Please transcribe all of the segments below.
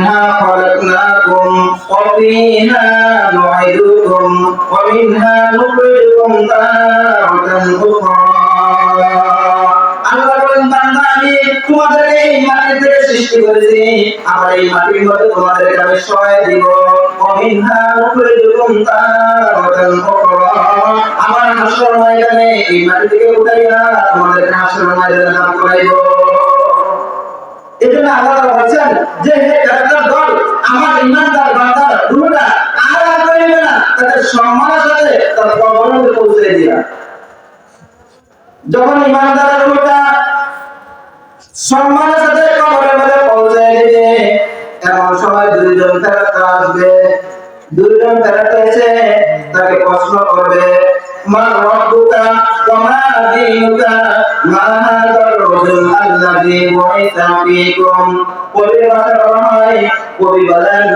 منها خلقناكم وفيها نعيدكم ومنها نخرجكم تارة أخرى আল্লাহ বলেন বান্দা আমি তোমাদেরকে এই মাটি থেকে সৃষ্টি করেছি আমার এই মাটির মধ্যে তোমাদেরকে আমি সহায় দিব ومنها نخرجكم تارة أخرى আমার হাসর ময়দানে এই মাটি থেকে উঠাইয়া তোমাদেরকে হাসর ময়দানে দাঁড় করাইব এজন্য আল্লাহ বলেন যে হে কাফের দল আমার ঈমানদার বান্দার রূহটা আর করিবে না তাদের সম্মানের সাথে তার কবরে পৌঁছে দিয়া যখন ঈমানদারের রূহটা সম্মানের সাথে কবরের মধ্যে পৌঁছে দিবে এমন সময় দুইজন ফেরেশতা আসবে দুইজন ফেরেশতা এসে তাকে প্রশ্ন করবে মা রাব্বুকা ওয়া মা দীনুকা মা হাযার রাজুল আল্লাযী বুইসা ফীকুম কবি ভাষা বলা হয় কবি বলেন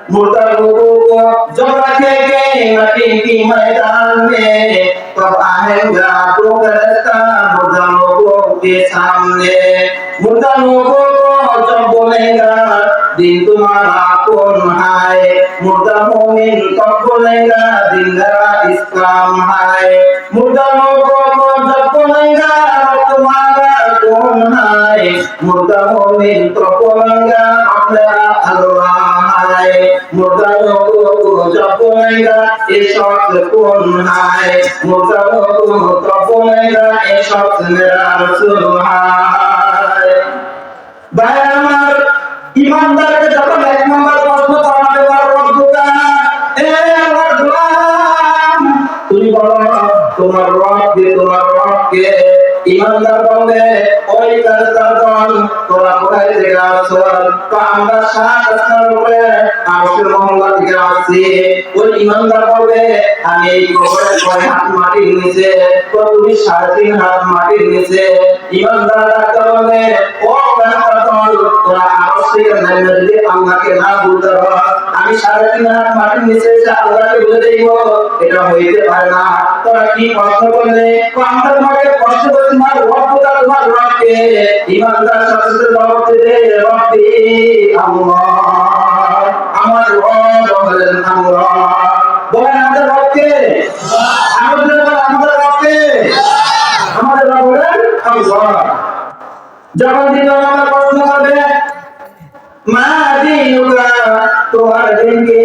मुर्दा लोगों को जब रखेंगे मट्टी की मैदान में तब आएगा तो रास्ता मुर्दा लोगों के सामने मुर्दा लोगों को जब बोलेगा दिन तुम्हारा कौन है मुर्दा मोमिन तब बोलेगा दिन मेरा इस्लाम है मुर्दा लोगों को जब बोलेगा तुम्हारा कौन है मुर्दा मोमिन तब बोलेगा मेरा अल्लाह है मुर्दा लोगों को जब बोलेगा ये शख्स कौन है मुर्दा लोगों को तब बोलेगा ये शख्स मेरा रसूल है भाई আমার ईमानदारকে যখন এক নম্বর প্রশ্ন করা হবে রব্বুকা এ আমার গোলাম তুমি বলো তোমার রবকে ईमानदार বলবে ওই কাজটার দল তোরা কোথায় থেকে আসছো তো আমরা 7 আসমানের উপরে আরশের মহল্লা থেকে আসছি ওই ईमानदार বলবে আমি এই কবরে 6 হাত মাটির নিচে তো তুমি 3.5 হাত মাটির নিচে ईमानदार ডাকতে বলবে ও কাজটার দল তোরা আরশ থেকে নেমে যদি আল্লাহকে না বলতে পারো আমি 3.5 হাত মাটির নিচে এসে আল্লাহকে বলে দেব এটা হইতে পারে না তোরা কি প্রশ্ন করলে আমরা তোমাকে প্রশ্ন করছি তোমার রব্বুকা তোমার রবকে ঈমানদার সাথে জবাব দেবে রব্বি আল্লাহ আমার রব বলেন আল্লাহ বলেন আমাদের রবকে আমাদের রবকে আমাদের রব বলেন আল্লাহ যখন দিন আমরা প্রশ্ন করবে মা দীনুকা তোমার দিনকে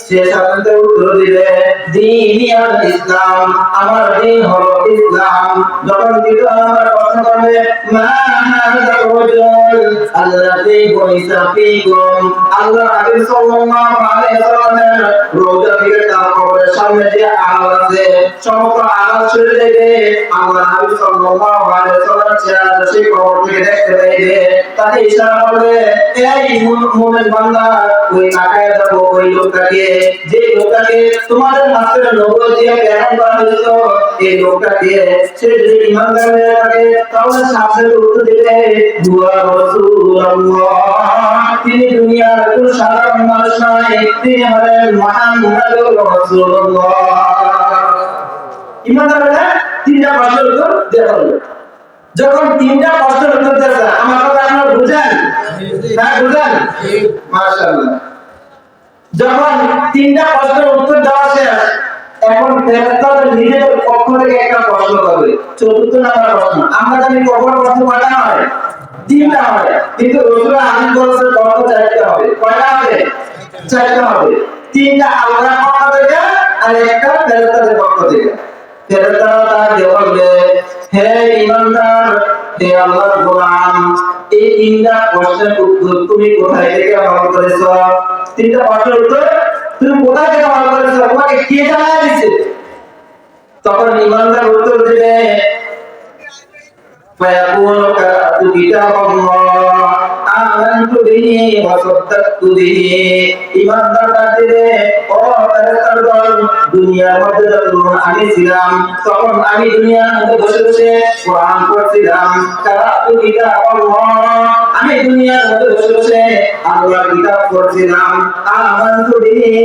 সে সাথে উত্তর দিবে দ্বীনি আল ইসলাম আমার দিন হলো ইসলাম যখন দিন আমরা প্রশ্ন করবে মা হাযা রাজুল আল্লাযী বুইসা ফীকুম আল্লাহ নবী সাল্লাল্লাহু আলাইহি ওয়াসাল্লামের রওজা থেকে তার কবরের সামনে যে আলো আছে সমস্ত আলো ছেড়ে দেবে আল্লাহ নবী সাল্লাল্লাহু আলাইহি ওয়াসাল্লাম চেহারা সেই কবর থেকে দেখতে পাইবে তাকে ইশারা করবে এই মুমিন বান্দা ওই তাকায় দেখো ওই লোকটাকে যে লোকটাকে তোমাদের মাঝে নবুয়ত দিয়ে প্রেরণ করা হয়েছিল এই লোকটাকে সে যদি ঈমানদার হয়ে থাকে তাহলে সাথে উত্তর দিবে দুয়া রাসূলুল্লাহ তিনি দুনিয়ার কোনো সাধারণ মানুষ নয় তিনি হলেন মুহাম্মদুর রাসূলুল্লাহ ঈমানদার হলে তিনটা প্রশ্নের উত্তর দেওয়া হলো যখন তিনটা প্রশ্নের উত্তর দেওয়া আমার কথা আপনারা বুঝেন না বুঝেন মাশাআল্লাহ যখন তিনটা প্রশ্নের উত্তর দেওয়া শেষ এখন ফেরেশতাদের নিজেদের পক্ষ থেকে একটা প্রশ্ন করবে চতুর্থ নাম্বার প্রশ্ন আমরা জানি কবর প্রশ্ন কয়টা হয় তিনটা হয় কিন্তু রাসূল আমিন বলেছেন প্রশ্ন চারটা হবে কয়টা হবে চারটা হবে তিনটা আল্লাহর পক্ষ থেকে আর একটা ফেরেশতাদের পক্ষ থেকে ফেরেশতারা তার বলবে হে ঈমানদার হে আল্লাহর গোলাম এই তিনটা প্রশ্নের উত্তর তুমি কোথায় থেকে আমল করেছো তিনটা প্রশ্নের উত্তর তুমি কোথায় থেকে আমল করেছো তোমাকে কে জানায় দিয়েছে তখন ঈমানদার উত্তর দিবে ফায়াকুল কারাতু কিতাবাল্লাহ আমানতু বিহি ওয়া সাদ্দাকতু বিহি ঈমানদার দিবে ও ফেরেশতার দল দুনিয়ার মধ্যে যখন আমি ছিলাম তখন আমি দুনিয়ার মধ্যে বসে বসে কোরআন পড়ছিলাম কারাতু কিতাবাল্লাহ আমি দুনিয়ার মধ্যে বসে বসে আল্লাহর কিতাব পড়ছিলাম আমানতু বিহি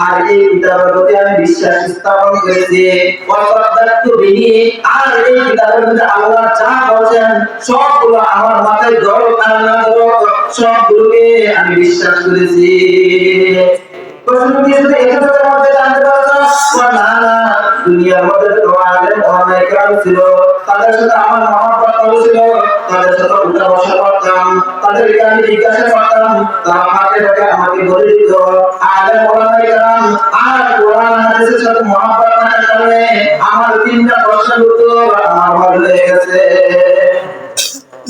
আর এই কিতাবের প্রতি আমি বিশ্বাস স্থাপন করেছি ওয়া সাদ্দাকতু বিহি আর এই কিতাবের মধ্যে আল্লাহ যা বলেন সবগুলো আমার মাথায় ধরো আর না ধরো সবগুলোকে আমি বিশ্বাস করেছি। প্রশ্ন কি শুধু এখানের মধ্যে জানতে পারছো? না না, দুনিয়ার মধ্যে তো আলেম ওলামায়ে কেরাম ছিল, তাদের সাথে আমার মহব্বত ছিল, তাদের সাথে উঠা বসা করতাম, তাদেরকে আমি জিজ্ঞাসা করতাম, তারা আমাকে ডেকে আমাকে বলে দিত। আলেম ওলামায়ে কেরাম আর কোরআন হাদিসের সাথে মহব্বত থাকার কারণে আমার তিনটা প্রশ্নের উত্তর আমার ভালো হয়ে গেছে।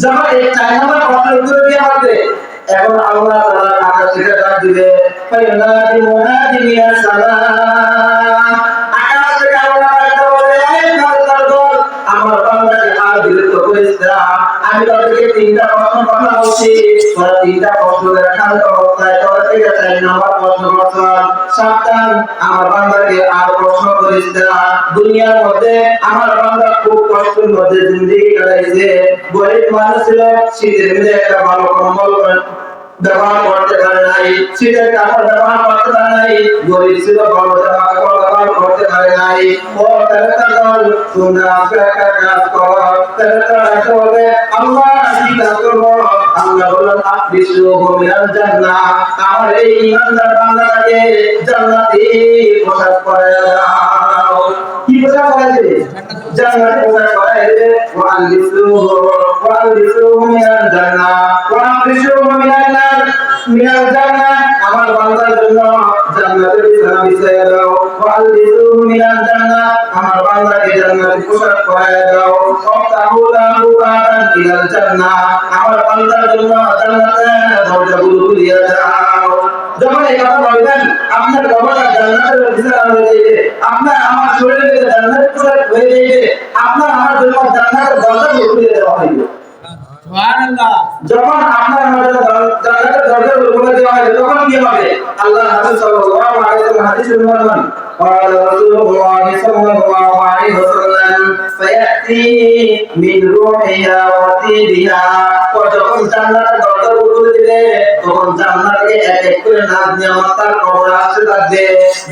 যখন এই 4 নম্বর প্রশ্নের উত্তর দিয়ে হবে, এখন আল্লাহ তাআলা আকাশ থেকে ডাক দিবে, ফাইনাদি মুনাদি মিনাস সালাম। আকাশ থেকে আল্লাহ ডাক বলে, এই বান্দাগণ, আমার বান্দাকে আর বিরক্ত করিস না, আমি তাদেরকে তিনটা প্রশ্ন কথা বলছি, তোরা তিনটা প্রশ্ন দেখার অবস্থায় তোরা থেকে 4 নম্বর প্রশ্ন করছ, সাবধান, আমার বান্দাকে আর প্রশ্ন করিস না। দুনিয়ার মধ্যে আমার বান্দা খুব কষ্টের মধ্যে জিন্দেগি কাটাইছে, গরিব মানুষ ছিল, শীতের মধ্যে একটা ভালো কম্বল ব্যবহার করতে পারে নাই, শীতের কাপড় ব্যবহার করতে পারে নাই, গরিব ছিল, বড় জামা কাপড় ব্যবহার করতে পারে নাই। ও ফেরেশতা দল, তোমরা একটা কাজ করো। ফেরেশতারা এসে বলে, আল্লাহ কি কাজ করবো? আল্লাহ বললেন, আফরিসুহু মিনাল জান্নাহ, আমার এই ঈমানদার বান্দাটাকে জান্নাতি পোশাক পরাইয়া দাও। কি পোশাক পরাইয়া দিবে? জান্নাতি পোশাক পরাইয়া দিবে। ওয়ালবিসুহু মিনাল জান্নাহ ওয়াফরিসুহু মিনাল জান্নাহ, আমার বান্দার জন্য জান্নাতের বিছানা বিছাইয়া দাও। ওয়ালবিসুহু মিনাল জান্নাহ, আমার বান্দাকে জান্নাতি পোশাক পরাইয়া দাও। ওয়াফতাহু লাহু বাবান ইলাল জান্নাহ, আমার বান্দার জন্য জান্নাতের দরজাগুলো খুলিয়া দাও। যখন এই কথা বলবেন, আপনার বাবাটা জান্নাতের বিছানা হয়ে যাবে, আপনার আমার শরীরে জান্নাতের পোশাক হয়ে যাবে, আপনার আমার জন্য জান্নাতের দরজাগুলো খুলিয়ে দেওয়া হবে। সুবহানাল্লাহ। যখন আপনার আমাদের জান্নাতের দরজা খুলে দেওয়া হবে, তখন কি হবে? আল্লাহ রাসূল সাল্লাল্লাহু আলাইহি ওয়াসাল্লাম হাদিসে বলেন, قال رسول الله صلى الله عليه وسلم فيأتي من روحها وطيبها, যখন জান্নাতের দরজা খুলে দিবে, তখন জান্নাত থেকে এক এক করে নাজ নিয়ামত তার কবরে আসতে থাকবে,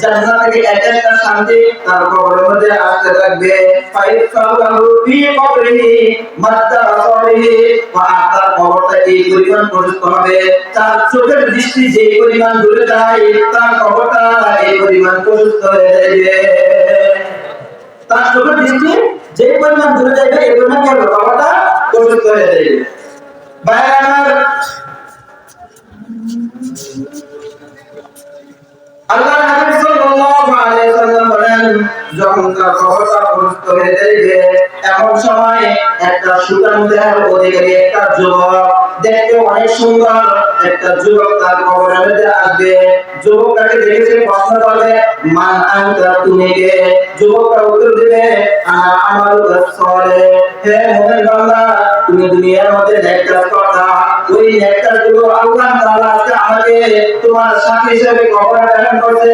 জান্নাত থেকে এক একটা শান্তি তার কবরের মধ্যে আসতে থাকবে। ফাইসালু ফি কবরিহি মাদ্দা রাসূলিহি, তার কবরটা এই পরিমাণ প্রশস্ত হবে, তার চোখের দৃষ্টি যে পরিমাণ দূরে যায়, তার কবরটা এই পরিমাণ প্রশস্ত হয়ে যাবে। তার চোখের দৃষ্টি যে পরিমাণ দূরে যাবে, এই পরিমাণ কি হবে? কবরটা প্রশস্ত হয়ে যাবে। ভাইরা আমার, আল্লাহ নবী সাল্লাল্লাহু আলাইহি ওয়াসাল্লাম বলেন, যখন তার কবরটা প্রশস্ত হয়ে যাবে, এমন সময় একটা সুতার দেহের অধিকারী একটা যুবক, দেখতে অনেক সুন্দর একটা যুবক তার কবরের মধ্যে আসবে। যুবকটাকে দেখে সে প্রশ্ন করবে, মান আনতা, তুমি কে? যুবকটা উত্তর দিবে, আনা আমালুকা সালেহ, হে মুমিন বান্দা, তুমি দুনিয়ার মধ্যে নেক কাজ করতা, ওই নেক কাজগুলো আল্লাহ তাআলা আজকে আমাকে তোমার সাথী হিসেবে কবরে প্রেরণ করছে।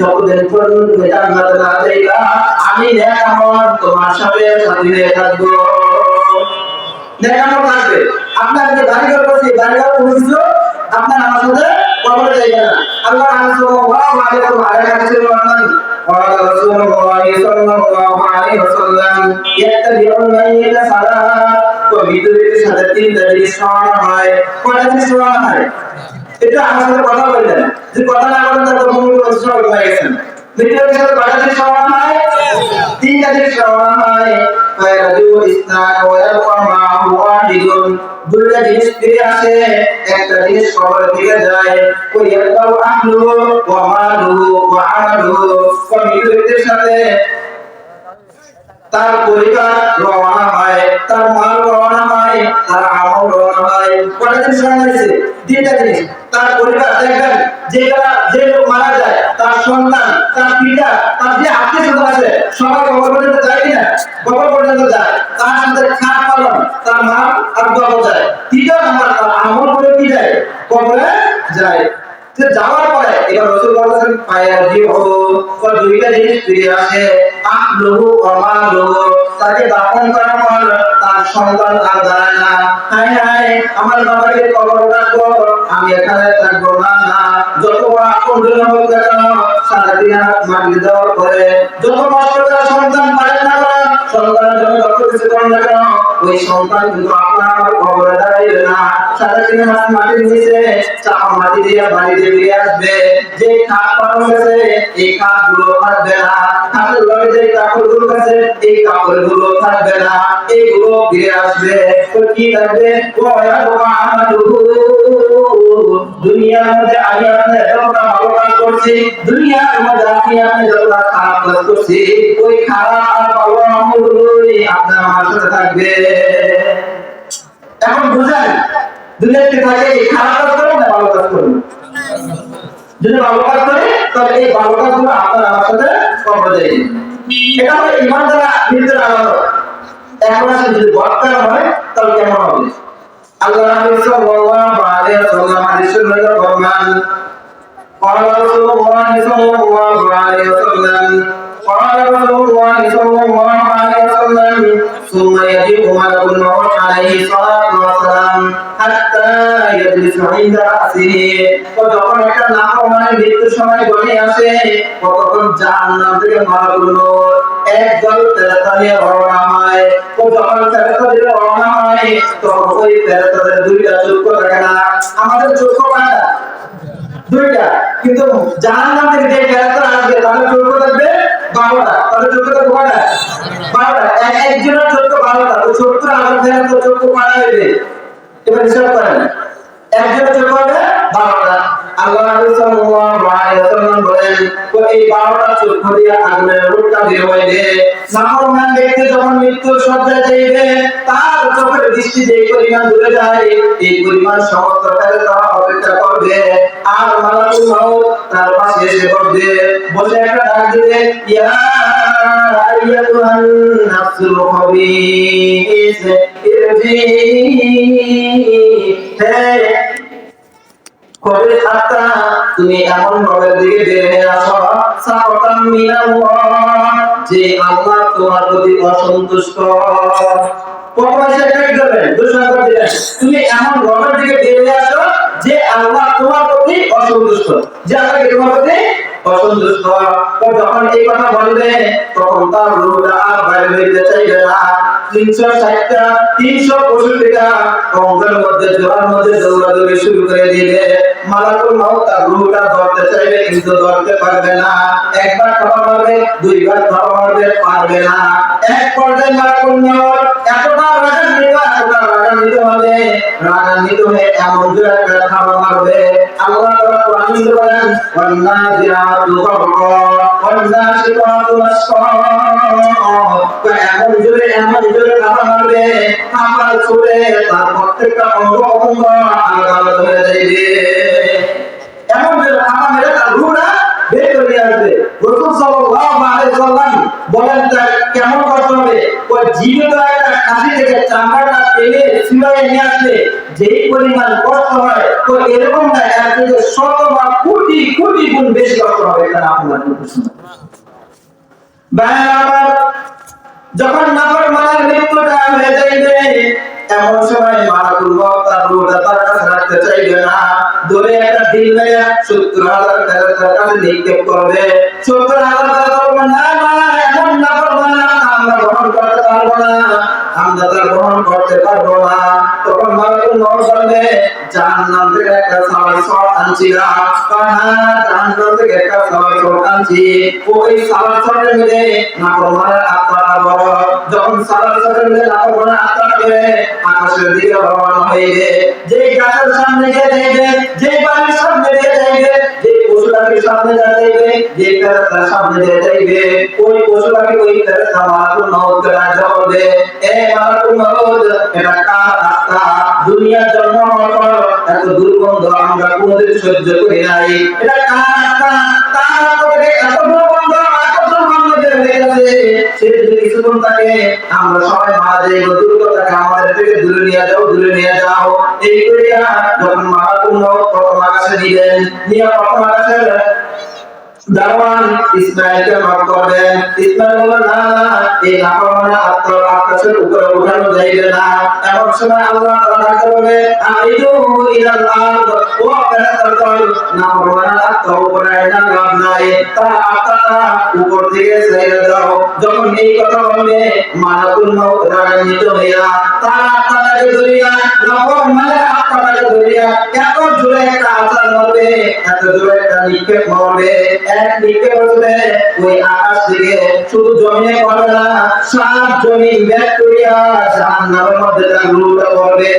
যতদিন পর্যন্ত তুমি জান্নাতে না যাইবা, আমি নেক আমল তোমার সাথে সাথী হয়ে থাকবো। নেক আমল থাকবে। আপনার যে দাড়ি করছে, দাড়ি করছে, আপনার আমার সাথে কবরে যাইবে না। আল্লাহ সাল্লাল্লাহু আলাইহি ওয়াসাল্লাম قال رسول الله صلى الله عليه وسلم يتبع الميت ثلاث, তো মৃত্যুর সাথে তিনটা জিনিস সরানো হয়। কয়টা জিনিস সরানো হয়? এটা আমার সাথে কথা বললেন, যে কথা না বলেন তার মূল প্রশ্ন হয়ে গেছেন। মৃত্যুর সাথে কয়টা জিনিস সরানো হয়? তিনটা জিনিস সরানো হয়। ফায়াজু ইসলাম ওয়া ইয়াবকা মাহু ওয়াহিদুন, দুইটা জিনিস ফিরে আসে, একটা জিনিস কবরে থেকে যায়। ওই ইয়াবকা আহলুহু ওয়া মালুহু ওয়া আমালুহু, মৃত্যুর সাথে তার পরিবার রওনা হয়, তার মাল রওনা হয়, তার আমল রওনা হয়। কয়টা জিনিস রওনা হয়েছে? তিনটা জিনিস। তার পরিবার, দেখবেন যে লোক মারা যায়, তার সন্তান, তার পিতা, তার যে আত্মীয় স্বজন আছে, সবাই কবর পর্যন্ত যায় কিনা? কবর পর্যন্ত যায়। তার সাথে খাট পালন, তার মাল আর বাবা যায়। তৃতীয় নাম্বার, তার আমল করে কি যায়? কবরে যায়। যে যাওয়ার পরে এবার রাসূল বলেছেন, ফায়াজিহু, দুইটা জিনিস ফিরে আসে, আহলুহু ওয়া মালুহু, তাকে দাফন করার পর তার সন্তান আর দাঁড়ায় না, হায় হায় আমার বাবাকে কবরে রাখবো, আমি এখানে থাকবো না। না, যত বড় আপনজন হোক না কেন, সারাদিন হাত মাটি দেওয়ার পরে যত কষ্ট করে সন্তান পারেন না কেন, সন্তানের জন্য যত কিছু করেন না কেন, ওই সন্তান কিন্তু আপনার আমার কবরে দাঁড়াইবে না, সারাদিন মাটির নিচে চাপা মাটি দিয়ে বাড়িতে ফিরে আসবে। যে খাট পাঠানো গেছে এই খাটগুলো থাকবে না, খাটের লগে যে কাপড়গুলো গেছে এই কাপড়গুলো থাকবে না, এইগুলো ফিরে আসবে। তো কি থাকবে? দুনিয়ার মধ্যে আমি আপনি যতটা ভালো কাজ করছি, দুনিয়ার মধ্যে আপনি যতটা খারাপ কাজ করছি, ওই খারাপ আর ভালো আমলগুলোই আপনার আমার সাথে থাকবে। এখন বুঝেন দুনিয়াতে থাকে এই খারাপ কাজ করে না ভালো কাজ করে? যদি ভালো কাজ করে তবে এই ভালো কাজগুলো আপনার আমার সাথে কবর দেয়। এটা হলো ইমান দ্বারা মৃত্যুর আলাদা। এখন আসলে যদি বৎকার হয় তাহলে কেমন হবে? আল্লাহ নবী সাল্লাল্লাহু আলাইহি ওয়াসাল্লাম হাদিসে ফরমান قال رسول الله صلى الله عليه وسلم قال رسول الله صلى الله عليه وسلم ثم يجيء ملك الموت عليه الصلاة والسلام حتى يجلس عند رأسه যখন একটা নাফরমানের মৃত্যুর সময় ঘনিয়ে আসে তখন জাহান্নাম থেকে মালাকুল মউত একদল ফেরেশতা নিয়ে রওনা হয়। যখন ফেরেশতা দিয়ে রওনা হয় তখন ওই ফেরেশতাদের দুইটা চক্ষু থাকে না, আমাদের চক্ষু কয়টা? দুইটা। কিন্তু জাহান্নাম থেকে যে ফেরেশতা আসবে তাদের চক্ষু থাকবে 12টা। তাদের চক্ষু থাকবে কয়টা? 12টা। একজনের চক্ষু 12টা, তো 70,000 ফেরেশতার চক্ষু কয়টা হবে? এবার হিসাব করেন। একজনের চক্ষু হবে 12টা। আল্লাহ নবী সাল্লাল্লাহু আলাইহি ওয়াসাল্লাম বলেন, তো এই 12টা চক্ষু দিয়ে আগুনের রূপটা বের হইবে। নাফরমান ব্যক্তি যখন মৃত্যুর শয্যায় যাইবে তার চোখের দৃষ্টি যে পরিমাণ দূরে যায় এই পরিমাণ সমস্ত ফেরেশতা অপেক্ষা করবে। আর মালাকুল মউত তার পাশে এসে বসবে, বসে একটা ডাক দিবে, ইয়া আইয়াতুহান নাফসুল খাবিস ইরজি, হে কবে আত্মা তুমি এমন রবের দিকে বেরিয়ে আসো সাফাতাম মিনাল্লাহ, যে আল্লাহ তোমার প্রতি অসন্তুষ্ট। প্রকাশ্যে একটা দিবেন, ঘোষণা করে দিবেন, তুমি এমন রবের দিকে বেরিয়ে আসো যে আল্লাহ তোমার প্রতি অসন্তুষ্ট, যে আল্লাহ তোমার প্রতি অসন্তুষ্ট। তো যখন এই কথা বলবে তখন তার রূহটা আর বাইরে হইতে চাইবে না। 360টা 365টা অঙ্গের মধ্যে জোড়ার মধ্যে দৌড়াদৌড়ি শুরু করে দিবে। মালাকুল মউত তার রূহটা ধরতে চাইবে কিন্তু ধরতে পারবে না। একবার ধরা মারবে, দুইবার ধরা মারবে, পারবে না। এক পর্যায়ে মালাকুল মউত এতটা রাগান্বিত হবে, রাগান্বিত হয়ে এমন জোরে একটা থাবা মারবে। আল্লাহ তাআলা কোরআনে বলেন, ওয়ান্নাজিআতু গরকা ওয়ান্নাশিতাতু নাশতা, এমন জোরে থাবা মারবে, থাবা ছুড়ে তার প্রত্যেকটা অঙ্গ প্রত্যঙ্গ আলাদা আলাদা হয়ে যাবে। এমন জোরে থাবা মেরে তার রূহটা বের করে আসবে। রাসূল সাল্লাল্লাহু আলাইহি ওয়াসাল্লাম বলেন কেমন কষ্ট হবে? ওই জীবিত একটা খাসি থেকে চামড়াটা টেনে ছিঁড়ে নিয়ে আসলে যেই পরিমাণ কষ্ট হয়, তো এরকম না এর থেকে শত বা কোটি কোটি গুণ বেশি কষ্ট হবে। এটা আপনার বারবার যখন নাফরমানের মৃত্যুটা হয়ে যাইবে এমন সময় মালাকুল মউত তার রূহটা তার কাছে রাখতে চাইবে না, ধরে একটা ঢিল মেরে 70,000 ফেরেশতার কাছে নিক্ষেপ করবে। 70,000 ফেরেশতা বলবে, না না, এমন নাফরমান আমরা গ্রহণ করতে পারবো না, আমরা তা গ্রহণ করতে পারবো না। তখন মালাকুল মউত বলবে, জাহান্নাম থেকে একটা সাওয়ার শট আনছি না, জাহান্নাম থেকে একটা সাওয়ার শট আনছি। ওই সাওয়ার শটের মধ্যে নাফরমানের আত্মাটা বড়, যখন সাওয়ার শটের মধ্যে নাফরমানের আত্মাটা বের আকাশের দিকে রওনা হইবে। যে গাছের সামনে গিয়ে যাইবে, যে বাড়ির সামনে দিয়ে যাইবে, যে পশু পাখির সামনে যাইবে, যে ফেরেশতার সামনে দিয়ে যাইবে, ওই পশু পাখি ওই ফেরেশতা মালাকুল মউতকে ডাক বলবে, এ মালাকুল মউত, এটা কার আত্মা? দুনিয়ার জন্ম হওয়ার পর এত দুর্গন্ধ আমরা কোনোদিন সহ্য করি নাই, এটা কার আত্মা? তার আত্মা থেকে এত দুর্গন্ধ বের হয়ে গেছে, সে যদি কিছুক্ষণ থাকে আমরা সবাই মারা যাইব, দুর্গন্ধটাকে আমাদের থেকে দূরে নিয়ে যাও, দূরে নিয়ে যাও। এই করিয়া যখন মালাকুল মউত প্রথম আকাশে নিলেন, নিয়ে প্রথম আকাশের দারওয়ান ইসমাঈলকে মাফ করবেন। ইসমাঈল বলল, না না, এই নাফরমানা আকাশের উপরে উঠানো যাইবে না। এমন সময় আল্লাহ তাআলা ডাকতে বলে, আইদু ইলাল আরদ, ও ফেরেশতার দল, নাফরমানা আত্মা উপরে আইনা লাভ নাই, তার আত্মাটা উপর দিকে ছেড়ে দাও। যখন এই কথা বলবে, মালাকুল মউত রাগান্বিত হইয়া তার আত্মাটাকে ধরিয়া, নাফরমানের আত্মাটাকে ধরিয়া এত জোরে একটা আছাড় মারবে, এত জোরে একটা নিক্ষেপ মারবে, এক নিক্ষেপ হবে ওই আকাশ থেকে শুধু জমিনে পড়বে না, সাত জমিন ব্যাগ করিয়া জাহান্নামের মধ্যে তার রূপটা পড়বে।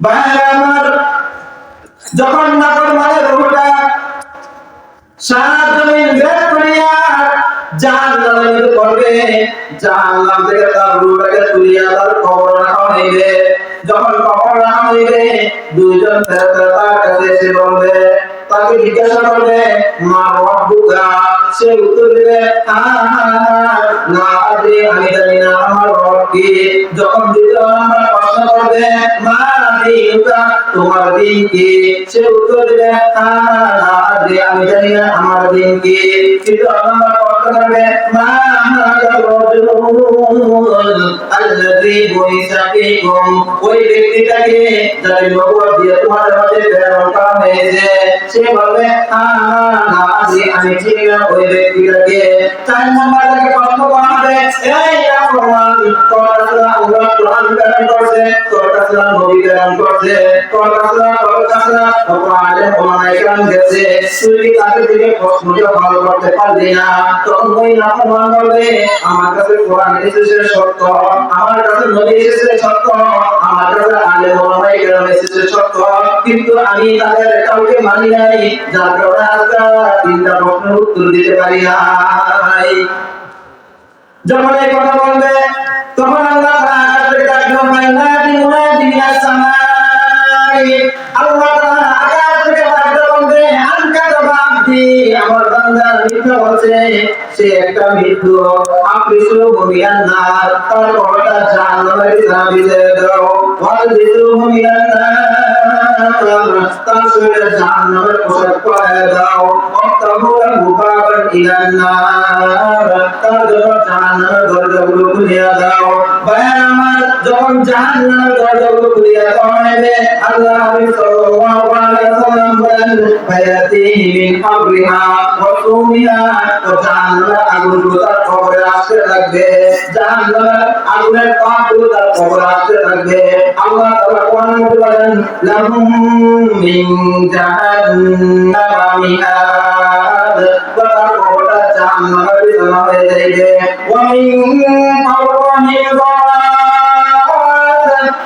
ভাইরা আমার, যখন নাফরমানের রূপটা সাত জমিন ব্যাগ করিয়া জাহান্নামের মধ্যে পড়বে, জাহান্নাম থেকে তার রূপটাকে তুলিয়া তার কবর রাখা হইবে। যখন কবর রাখা হইবে, দুইজন ফেরেশতা তার কাছে এসে বলবে, তাকে জিজ্ঞাসা করবে, মা রব্বুকা? সে উত্তর দিবে, না আদরি, আমি জানি না আমার রব কি। যখন দ্বিতীয় নাম্বার প্রশ্ন করবে, মা দীনুকা? তোমার দিন কি? সে উত্তর দিবে, না আদরি, আমি জানি না আমার দিন কি। তৃতীয় নাম্বার প্রশ্ন করবে, মা হাযার রাজুল আল্লাযী বুইসা ফীকুম? ওই ব্যক্তিটাকে যাকে নবুয়ত দিয়ে তোমাদের মাঝে প্রেরণ করা হয়েছে। সে বলবে, না আদরি, আমি চিনি না ওই ব্যক্তিটাকে। চার নাম্বার তাকে প্রশ্ন করা হবে, এই নাফরমান, তোর কাছে আল্লাহ কোরআন প্রেরণ করছে, তোর কাছে নবী প্রেরণ করছে, তোর কাছে কত আলেম ওলামায়ে কেরাম গেছে, তুই কি তাদের দিকে প্রশ্নকে হল করতে পারলি না? তখন ওই নাফরমান বলবে, আমার কাছে কোরআন এসেছে সত্য, আমার কাছে নবী এসেছে সত্য, আমার কাছে আলেম ওলামায়ে কেরাম এসেছে সত্য, কিন্তু আমি তাদের কাউকে মানি নাই, যার কারণে আজকে তিনটা প্রশ্নের উত্তর দিতে পারি নাই। যখন এই কথা বলবে, তখন আল্লাহ তাআলা আকাশ থেকে ডাকবেন, মুনাদি মুনাদি মিনাস সামাই। আল্লাহ তাআলা আকাশ থেকে ডাকতে বলবে, আনকা আব্দি, আমার বান্দা মিথ্যা বলছে, সে একটা মৃত্যু, আফরিসু মিনান নার, তার কবরটা জাহান্নামের ভিতরে দাও, ওয়ালবিসু মিনান নার, তার শরীরে জাহান্নামের পোশাক পরায় দাও, ওয়াক্তাবু মুবারাকান ইলান নার, তার জন্য জাহান্নামের দরজাগুলো খুলিয়া দাও। ভাইরা আমার, যখন জাহান্নামের দরজাগুলো খুলিয়া দেওয়া হবে, আল্লাহ হাবিব সাল্লাল্লাহু আলাইহি ওয়াসাল্লাম বলেন, ফায়াতি মিন কাবরিহা ওয়া সুমিহা, ও জাহান্নামের আগুনগুলো তার কবরে আসতে লাগবে, জাহান্নামের আগুনের তাপগুলো তার কবরে আসতে লাগবে। আল্লাহ তাআলা কোরআনে বলেন, লাহুম মিন জাহান্নামা মিহাদ, তার কবরটা জাহান্নামের বিছানা হয়ে যাইবে। ওয়া মিন ফাওকাহিম গাওয়াত,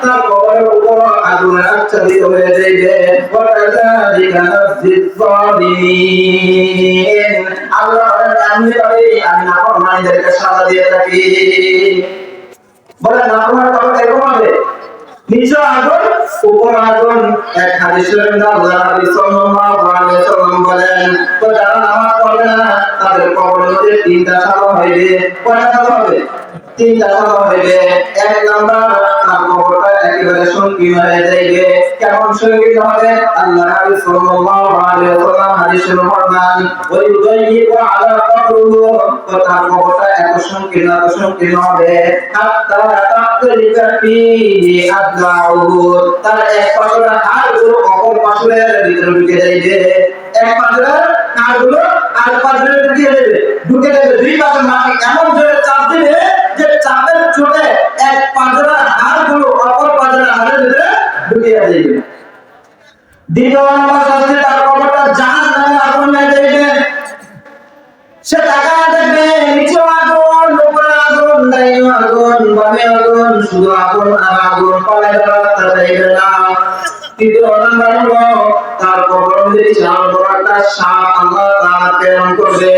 তার কবরের উপর আগুনের আচ্ছাদিত হয়ে যাইবে। ওয়া কাযালিকা নাযিজ যালিমিন, আল্লাহ আমি নাফরমানদেরকে সাজা দিয়ে থাকি। বলে নাফরমান কবর এরকম হবে, নিচে আগুন উপর আগুন। এক হাদিসের মধ্যে আল্লাহ নবী সাল্লাল্লাহু আলাইহি ওয়াসাল্লাম বলেন, তো যারা নামাজ পড়বে না তাদের কবরের মধ্যে তিনটা সাজা হইবে। কয়টা সাজা হবে? তিনটা সাজা হইবে। এক নাম্বার, তার কবরটা একেবারে সংকীর্ণ হয়ে যাইবে। কেমন সংকীর্ণ হবে? আল্লাহ নবী সাল্লাল্লাহু আলাইহি ওয়াসাল্লাম হাদিসে ফরমান, ওই উদাইয়িকু আলা কবরুহু, তো তার কবরটা এত সংকীর্ণ হবে, হাত্তা তাকলিকা ফিহি আদলাউহু, তার এক পাশের হাড়গুলো অপর পাশের ভিতরে ঢুকে যাইবে। এক পাশের হাড়গুলো আর পাশের ঢুকে যাবে। দুই পাশের মাটি এমন জোরে চাপ দিবে যে চাপের চোটে এক পাশের হাড়গুলো অপর পাশের হাড়ের ভিতরে ঢুকে যাইবে। দ্বিতীয় নম্বর শাস্তি, তার কবরটা জাহান্নামের আগুনে যাইবে। সে তাকায় দেখবে, নিচে আগুন, উপরে আগুন, ডাইনে আগুন, বামে আগুন, শুধু আগুন আর আগুন, পালায় রাস্তা যাইবে না। তৃতীয় নাম্বার হলো, তার কবরের মধ্যে বিশাল বড় একটা সাপ আল্লাহ তাআলা প্রেরণ করবে।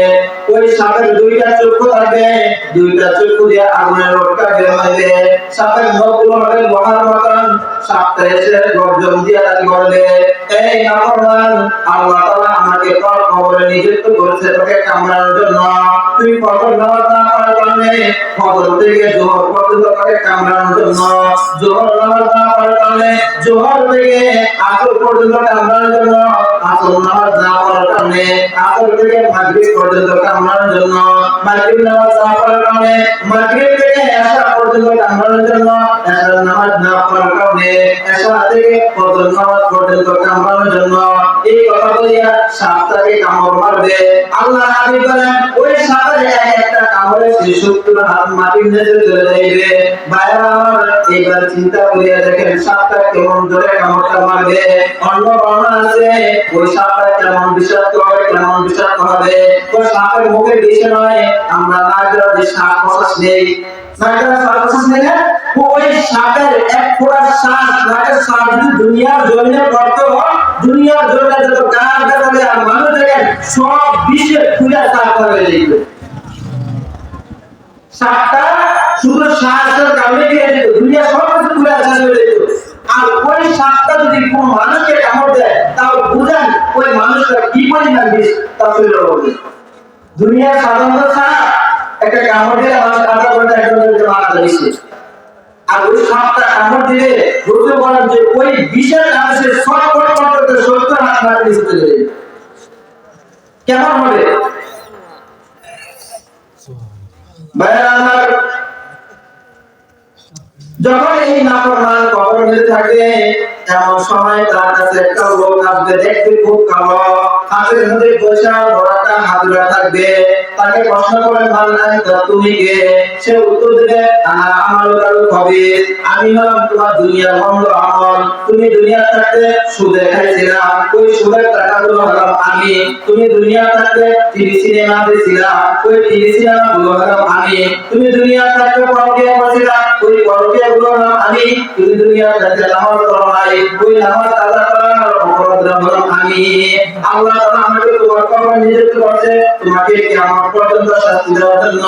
ওই সাপের দুইটা চক্ষু থাকবে, দুইটা চক্ষু দিয়ে আগুনের রোদটা বের হইবে। সাপের নখগুলো হবে লোহার মতন। সাপটা এসে গর্জন দিয়ে তাকে বলবে, এই নাফরমান, আল্লাহ তাআলা আমাকে তোর কবরে নিযুক্ত করেছে তোকে কামড়ানোর জন্য। তুই ফজর নামাজ না পড়ার কারণে ফজর থেকে জোহর পর্যন্ত তোকে কামড়ানোর জন্য, জোহর নামাজ না পড়ার কারণে জোহর থেকে আসর পর্যন্ত কামড়ানোর জন্য, আসর নামাজ না পড়ার আসর থেকে মাগরিব পর্যন্ত কামড়ানোর জন্য, মাগরিব নামাজ না পড়ার কারণে মাগরিব থেকে এশা পর্যন্ত কামড়ানোর জন্য, এশার নামাজ না পড়ার কারণে এশা থেকে ফজর নামাজ পর্যন্ত কামড়ানোর জন্য, এই কথা বলিয়া সাপটাকে কামড় মারবে। আল্লাহ হাবিব বলেন ওই সাপের একটা কামড়ে 70 হাত মাটির নিচে চলে যাইবে। ভাইরা আমার, এইবার চিন্তা করিয়া দেখেন সাপটা কেমন জোরে কামড়টা মারবে। অন্য বর্ণনা আছে ওই সাপটা কেমন বিষাক্ত হবে, কেমন বিষাক্ত হবে। ওই সাপের মুখে বিষে নয়, আমরা নাগরা যে শ্বাস প্রশ্বাস নেই, নাগরা শ্বাস প্রশ্বাস নেই না, ওই সাপের এক ফোঁটা শ্বাস, নাগের শ্বাস যদি দুনিয়ার জমিনে পড়তো, দুনিয়ার জমিনে যত গাছ গাছালি আর মানুষ দেখেন সব বিষে খুলে সাফ হয়ে যেত। সাপটা শুধু শ্বাসের কামড়ে দিয়ে দিত, দুনিয়া সব কিছু খুলে সাফ হয়ে যেত। আর ওই সাপটা যদি কোনো মানুষকে কামড় দেয়, তাও বুঝেন ওই মানুষটা কি পরিমাণ বিষ তার শরীরে হবে। দুনিয়ার সাধারণত সাপ একটা কামড় দিলে মানুষ কামড় করতে একজনকে মারা যাচ্ছে, আর ওই সাপটা কামড় দিলে রোজে বলেন যে ওই বিষের কারণে সে সব করতে 70 হাত মাটির নিচে চলে যাবে। কেমন হবে ভাইরা আমার? যখন এই নাফরমান কবরের মধ্যে থাকে, এমন সময় তার কাছে একটা লোক আসবে, দেখতে খুব কালো, হাতের মধ্যে পয়সা বড়টা হাতুড়া থাকবে। তাকে প্রশ্ন করে বললেন তুমি কে? সে উত্তর দিবে আমার হবে, আমি হলাম তোমার দুনিয়ার মন্দ আমল। তুমি দুনিয়া থাকতে সুদে খাইছিলা, ওই সুদের টাকাগুলো হলাম আমি। তুমি দুনিয়া থাকতে টিভি সিনেমা দেখছিলা, ওই টিভি সিনেমা গুলো হলাম আমি। তুমি দুনিয়া থাকতে পরকীয়া করছিলা, ওই পরকীয়া গুলো হলাম আমি। তুমি দুনিয়া থাকতে নামাজ পড়ো নাই, ওই নামাজ কাজা করার অপরাধ হলাম আমি। আল্লাহ তাআলা আমাকে তোমার কবরে নিযুক্ত করেছে তোমাকে কিয়ামত পর্যন্ত শাস্তি দেওয়ার জন্য।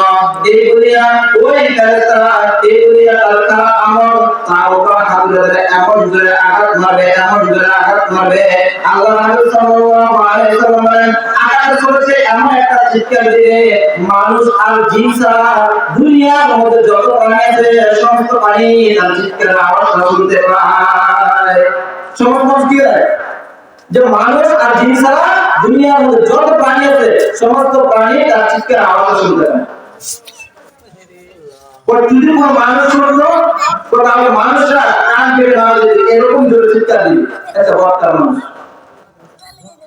এই দুনিয়া ওই ফেরেশতারা, এই দুনিয়া তার খারাপ আমল তার উপর হাত ধরে এমন জোরে আঘাত মারবে, এমন জোরে আঘাত মারবে। আল্লাহ রাসূল সাল্লাল্লাহু আলাইহি ওয়াসাল্লাম বলেন আঘাত করেছে এমন একটা চিৎকার দিবে, মানুষ আর জিন ছাড়া দুনিয়ার মধ্যে যত প্রাণী আছে সমস্ত প্রাণী তার চিৎকারের আওয়াজ শুনতে পায়। সমস্ত কি হয় যে মানুষ আর জিন ছাড়া দুনিয়ার মধ্যে যত প্রাণী আছে সমস্ত প্রাণী তার চিৎকারের আওয়াজ শুনতে পায়। যদি কোনো মানুষ শুনলো তো তাহলে মানুষরা কান কেটে না যেত, এরকম জোরে চিৎকার দিবে একটা বক্তার মানুষ।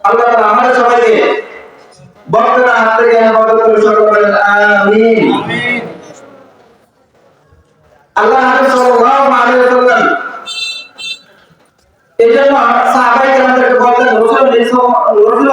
আল্লাহ তাআলা আমাদের সবাইকে বক্তার হাত থেকে হেফাজত করে সকলে বলেন আমিন। আল্লাহ হাবিব সাল্লাল্লাহু আলাইহি ওয়াসাল্লাম এজন্য সাহাবায়ে কেরামদেরকে বলতেন, রাসূল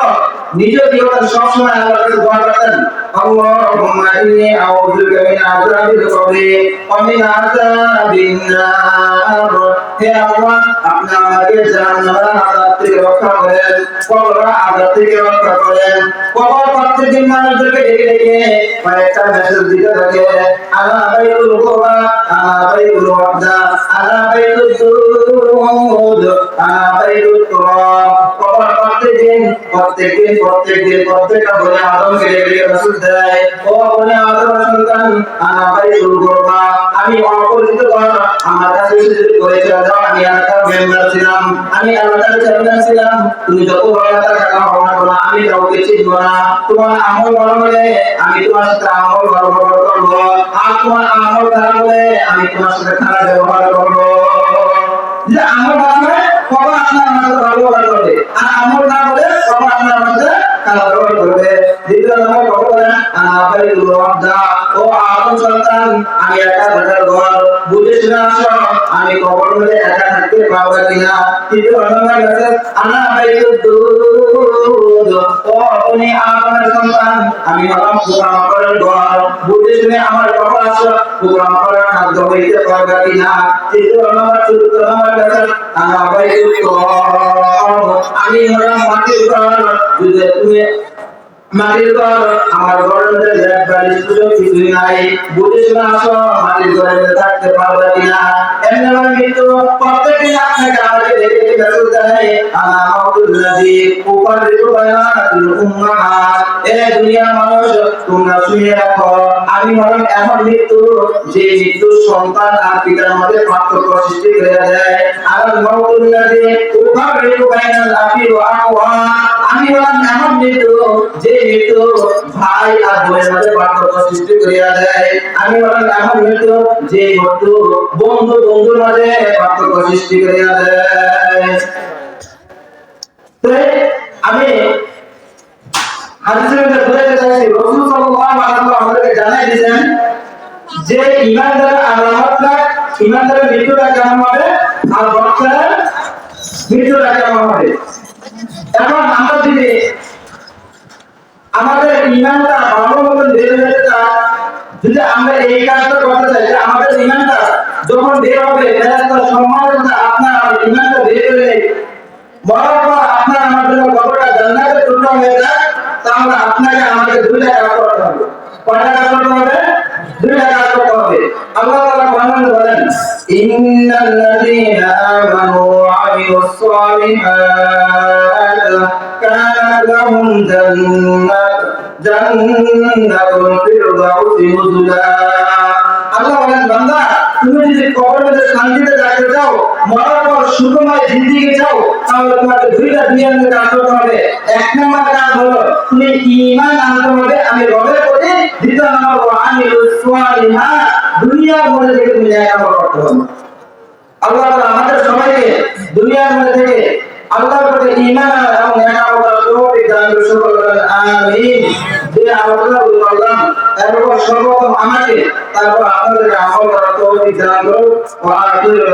নিজে জীবনে সব সময় আল্লাহর কাছে দোয়া করতেন, আল্লাহুম্মা ইন্নী আউযু বিকা মিন আযাবিল কবরি ওয়া মিন আযাবিন নার। হে আল্লাহ, আপনি আমাকে জাহান্নামের আযাব থেকে রক্ষা করেন, কবরের আযাব থেকে রক্ষা করেন। কবর প্রত্যেকদিন মানুষদেরকে ডেকে ডেকে কয়েকটা মেসেজ দিতে থাকে, আলা বাইতুল কুরবা, আলা বাইতুল ওয়াদা, আলা বাইতুল দুরুদ, আলা বাইতুল তুরাব। কবর প্রত্যেকদিন প্রত্যেকটা বনে আদমকে ডেকে ডেকে রাসূল দেয়, ও বনে আদম সন্তান, আলা বাইতুল কুরবা, আমি অপরিচিত ঘর, আমার কাছে এসে করেছে দাও, আমি এলাকার মেম্বার ছিলাম, আমি এলাকার চেয়ারম্যান ছিলাম, তুমি যত বড় টাকা হও না কেন আমি কাউকে চিনব না। তোমার আমল ভালো হলে আমি তোমার সাথে আমল ভালো ব্যবহার করবো, আর তোমার আমল খারাপ হলে আমি তোমার সাথে খারাপ ব্যবহার করবো। যে আমল ভালো হয় কখন আপনার আমাদের ভালো ব্যবহার করবে, আর আমল না হলে কখন আপনার আমাদের খারাপ ব্যবহার করবে। দ্বিতীয় নম্বর কখন বলেন আনাবাইতুল ওয়াদা, ও আদম সন্তান, আমি একা থাকার ঘর, বুঝে শুনে আসো আমি কবর মধ্যে একা থাকতে পারবো কিনা। তৃতীয় নম্বর আছে আনাবাইতুল দুরুদ, ও আপনি আদমের সন্তান, আমি হলাম প্রোগ্রাম করার ঘর, বুঝে শুনে আমার কবর আসো প্রোগ্রাম করার খাদ্য হইতে পারবে কিনা। তৃতীয় নম্বর চতুর্থ নম্বর আছে আনাবাইতুল তুরাব, আমি হলাম মাটির ঘর, যদি তুমি মাটির ঘর, আমার ঘরের মধ্যে লেপ বালিশ সুযোগ কিছুই নাই, বুঝে শুনে আসো মাটির ঘরের মধ্যে থাকতে পারবে কিনা। এমনি ভাবে কিন্তু প্রত্যেকদিন আপনাকে আমাকে দেখে দেখে মেসেজ দেয়, আনা মাউতুল্লাযী উফাররিকু বাইনাল উম্মাহাত, এ দুনিয়ার মানুষ তোমরা শুনে রাখো, আমি হলাম এমন মৃত্যু যে মৃত্যু সন্তান আর পিতার মধ্যে পার্থক্য সৃষ্টি করে দেয়। আল মাউতুল্লাযী উফাররিকু বাইনাল আবি ওয়া আওয়া, আমি হলাম এমন মৃত্যু যে মৃত্যু ভাই আর বোনের মাঝে পার্থক্য সৃষ্টি করিয়া দেয়। আমি হলাম এমন মৃত্যু যে মৃত্যু বন্ধু বন্ধুর মাঝে পার্থক্য সৃষ্টি করিয়া দেয়। আমি হাদিসের মধ্যে বলতে চাইছি রাসূল সাল্লাল্লাহু আলাইহি ওয়াসাল্লাম আমাদেরকে জানাই দিয়েছেন যে ঈমানদারের আলামতটা, ঈমানদারের মৃত্যুটা কেমন হবে আর বক্তার মৃত্যুটা কেমন হবে। এখন আমরা যদি আমাদের ঈমানটা ভালো মতন বের হয়ে যায়, যদি আমরা এই কাজটা করতে চাই যে আমাদের ঈমানটা যখন বের হবে ফেরেশতার সম্মানের সাথে আপনার ঈমানটা বের হয়ে মরার পর আপনার আমার জন্য কতটা জান্নাতের টুকরা হয়ে যায়, তাহলে আপনাকে আমাকে 2টা কাজ করতে হবে। কয়টা কাজ করতে হবে? 2টা কাজ করতে হবে। আল্লাহ তাআলা কোরআনে বলেন, ইন্নাল্লাযীনা আমানু ওয়া আমিলুস সালিহাত কানাত লাহুম জান্নাতুল ফিরদাউসি নুজুলা। আল্লাহ বলেন, বান্দা তুমি যদি কবরে শান্তিতে থাকতে চাও, মরার পর সুখময় জিন্দেগি চাও, তাহলে তোমাকে 2টা দুনিয়ার মধ্যে কাজ করতে হবে। 1 নম্বর কাজ হলো তুমি ঈমান আনতে হবে আমি রবের প্রতি, 2 নম্বর ওয়া আমিলুস সালিহাত দুনিয়ার মধ্যে থেকে তুমি নেক আমল করতে হবে। আল্লাহ তাআলা আমাদের সবাইকে দুনিয়ার মধ্যে থেকে আল্লাহর প্রতি ঈমান এবং নেক আমল করার তৌফিক দান করুন। সকলে বলেন আমিন। যে আলোচনা করলাম এরপর সর্বপ্রথম আমাকে, তারপর আপনাদের আমল করার তৌফিক দান করুন। ওয়া আখিরু